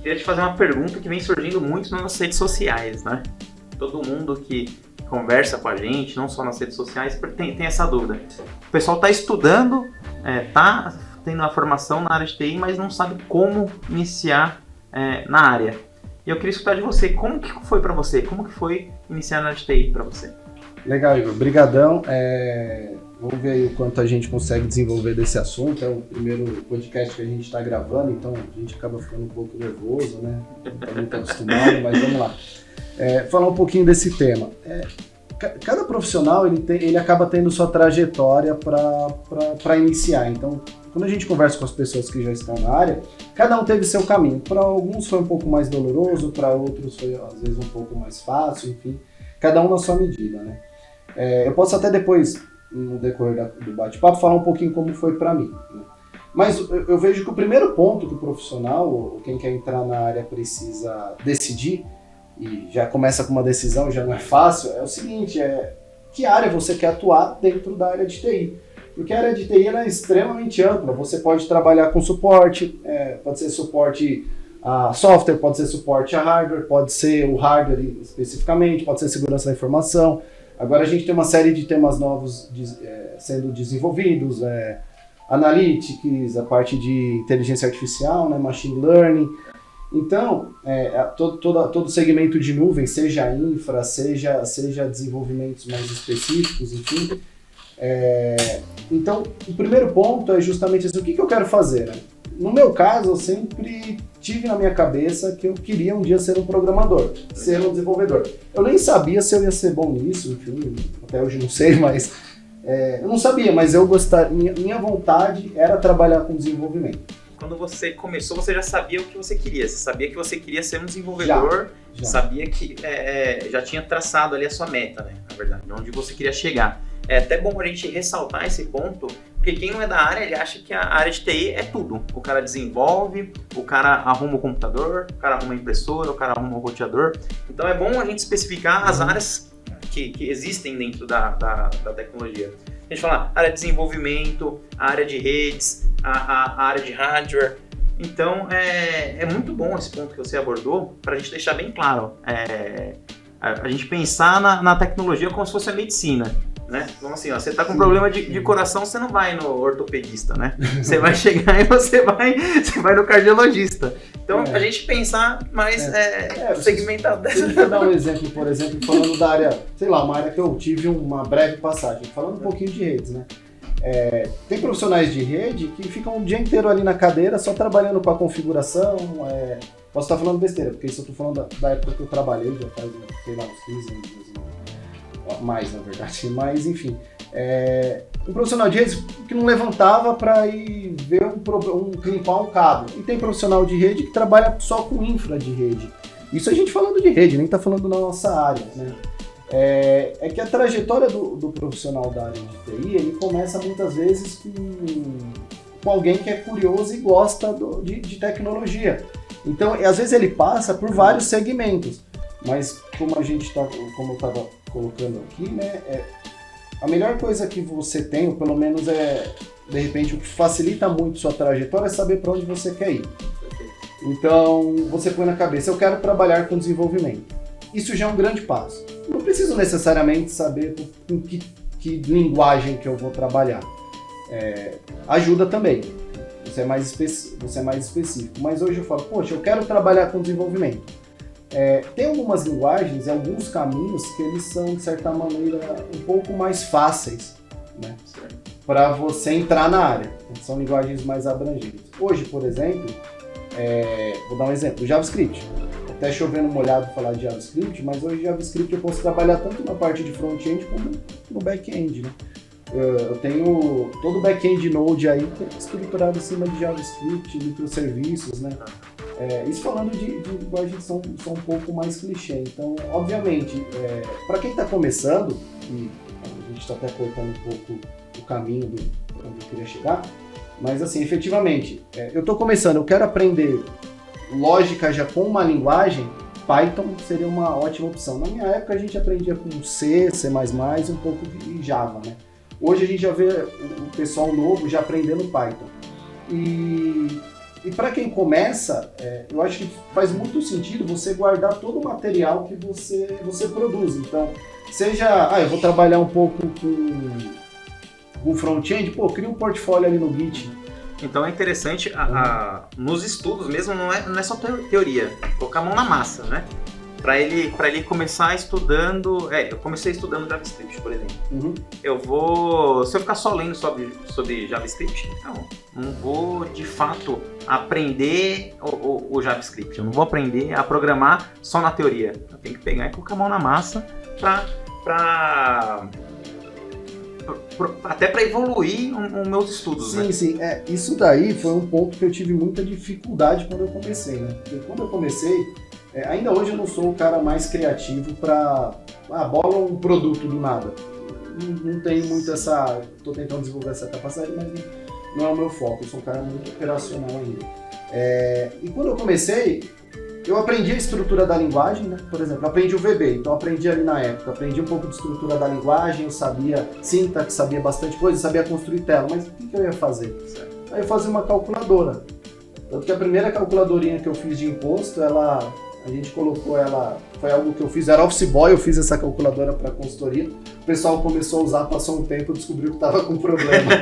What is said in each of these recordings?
Queria te fazer uma pergunta que vem surgindo muito nas redes sociais, né? Todo mundo que conversa com a gente, não só nas redes sociais, tem essa dúvida. O pessoal está estudando, está tendo a formação na área de TI, mas não sabe como iniciar na área. E eu queria escutar de você, como que foi para você? Como que foi iniciar na área de TI para você? Legal, Igor. Brigadão. Vamos ver aí o quanto a gente consegue desenvolver desse assunto. É o primeiro podcast que a gente está gravando, então a gente acaba ficando um pouco nervoso, né? Não está muito acostumado, mas vamos lá. Falar um pouquinho desse tema. Cada profissional ele acaba tendo sua trajetória para iniciar. Então, quando a gente conversa com as pessoas que já estão na área, cada um teve seu caminho. Para alguns foi um pouco mais doloroso, para outros foi às vezes um pouco mais fácil, enfim. Cada um na sua medida, né? Eu posso até depois, no decorrer do bate-papo, falar um pouquinho como foi para mim, né? Mas eu vejo que o primeiro ponto que o profissional, ou quem quer entrar na área, precisa decidir, e já começa com uma decisão, já não é fácil, é o seguinte, que área você quer atuar dentro da área de TI? Porque a área de TI ela é extremamente ampla, você pode trabalhar com suporte, pode ser suporte a software, pode ser suporte a hardware, pode ser o hardware especificamente, pode ser segurança da informação. Agora a gente tem uma série de temas novos sendo desenvolvidos, analytics, a parte de inteligência artificial, né, machine learning. Então, todo segmento de nuvem, seja infra, seja desenvolvimentos mais específicos, enfim. Então, o primeiro ponto é justamente assim, o que eu quero fazer, né? No meu caso, eu sempre tive na minha cabeça que eu queria um dia ser um programador, ser um desenvolvedor. Eu nem sabia se eu ia ser bom nisso, enfim, até hoje não sei, mas eu não sabia, mas eu gostaria, minha vontade era trabalhar com desenvolvimento. Quando você começou, você já sabia o que você queria? Você sabia que você queria ser um desenvolvedor? Já. Sabia que já tinha traçado ali a sua meta, né? Na verdade, onde você queria chegar. É até bom a gente ressaltar esse ponto, porque quem não é da área, ele acha que a área de TI é tudo. O cara desenvolve, o cara arruma o computador, o cara arruma a impressora, o cara arruma o roteador. Então é bom a gente especificar as áreas que existem dentro da tecnologia. A gente fala área de desenvolvimento, a área de redes, a área de hardware. Então é muito bom esse ponto que você abordou, para a gente deixar bem claro. A gente pensar na tecnologia como se fosse a medicina. Né? Então assim, você tá com problema de coração, você não vai no ortopedista, né? Você vai chegar e você vai no cardiologista. Então a gente pensar mais segmentado dessa forma. Deixa eu dar um exemplo, por exemplo, falando da área, sei lá, uma área que eu tive uma breve passagem, falando um pouquinho de redes, né? Tem profissionais de rede que ficam o dia inteiro ali na cadeira só trabalhando com a configuração. Posso estar falando besteira, porque isso eu tô falando da época que eu trabalhei, já faz, sei lá, uns 15 anos. Mais, na verdade, mas enfim, um profissional de rede que não levantava para ir ver limpar um cabo, e tem profissional de rede que trabalha só com infra de rede. Isso a gente falando de rede, nem tá falando na nossa área, né? Que a trajetória do profissional da área de TI, ele começa muitas vezes com alguém que é curioso e gosta de tecnologia. Então, às vezes ele passa por vários segmentos, mas como eu estava colocando aqui, né, a melhor coisa que você tem, ou pelo menos de repente, o que facilita muito sua trajetória é saber para onde você quer ir. Então, você põe na cabeça, eu quero trabalhar com desenvolvimento. Isso já é um grande passo. Não preciso necessariamente saber com que linguagem que eu vou trabalhar. Ajuda também. Você é mais específico. Mas hoje eu falo, poxa, eu quero trabalhar com desenvolvimento. Tem algumas linguagens e alguns caminhos que eles são, de certa maneira, um pouco mais fáceis, né, para você entrar na área. São linguagens mais abrangentes. Hoje, por exemplo, vou dar um exemplo, JavaScript. Até chovendo molhado falar de JavaScript, mas hoje JavaScript eu posso trabalhar tanto na parte de front-end como no back-end, né? Eu tenho todo o back-end Node aí estruturado em cima de JavaScript, microserviços, né? Isso falando de linguagens que são um pouco mais clichê. Então, obviamente, para quem está começando, e a gente está até cortando um pouco o caminho de onde eu queria chegar, mas assim, efetivamente, eu estou começando, eu quero aprender lógica já com uma linguagem, Python seria uma ótima opção. Na minha época a gente aprendia com C, C++, um pouco de Java, né? Hoje a gente já vê o pessoal novo já aprendendo Python. E E para quem começa, eu acho que faz muito sentido você guardar todo o material que você produz. Então, seja, eu vou trabalhar um pouco com front-end, cria um portfólio ali no Git. Então é interessante, nos estudos mesmo, não é só teoria, colocar a mão na massa, né? Para ele começar estudando, eu comecei estudando JavaScript, por exemplo. Uhum. Se eu ficar só lendo sobre JavaScript, não vou de fato aprender o JavaScript, eu não vou aprender a programar só na teoria. Eu tenho que pegar e colocar a mão na massa até para evoluir os meus estudos. Sim, né? Sim. Isso daí foi um ponto que eu tive muita dificuldade quando eu comecei, né? Porque quando eu comecei, ainda hoje eu não sou o cara mais criativo para bola um produto do nada. Não tenho muito estou tentando desenvolver essa capacidade, mas não é o meu foco, eu sou um cara muito operacional ainda. E quando eu comecei, eu aprendi a estrutura da linguagem, né? Por exemplo, eu aprendi o VB, então eu aprendi ali na época, aprendi um pouco de estrutura da linguagem, eu sabia sintaxe, sabia bastante coisa, sabia construir tela, mas o que eu ia fazer? Aí eu fazia uma calculadora. Tanto que a primeira calculadorinha que eu fiz de imposto, a gente colocou ela, foi algo que eu fiz, era office boy, eu fiz essa calculadora para consultoria, o pessoal começou a usar, passou um tempo, descobriu que estava com problema.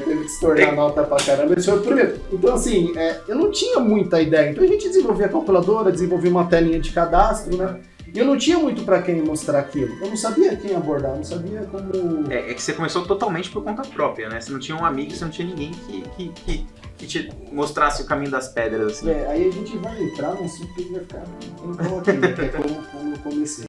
Teve que se tornar nota pra caramba, esse foi o primeiro. Então assim, eu não tinha muita ideia, então a gente desenvolvia a calculadora, desenvolvia uma telinha de cadastro, né? E eu não tinha muito para quem mostrar aquilo, eu não sabia quem abordar, não sabia como... É que você começou totalmente por conta própria, né? Você não tinha um amigo, você não tinha ninguém que te mostrasse o caminho das pedras, assim. Aí a gente vai entrar num assunto que vai ficar então aqui, né? Que é como eu comecei.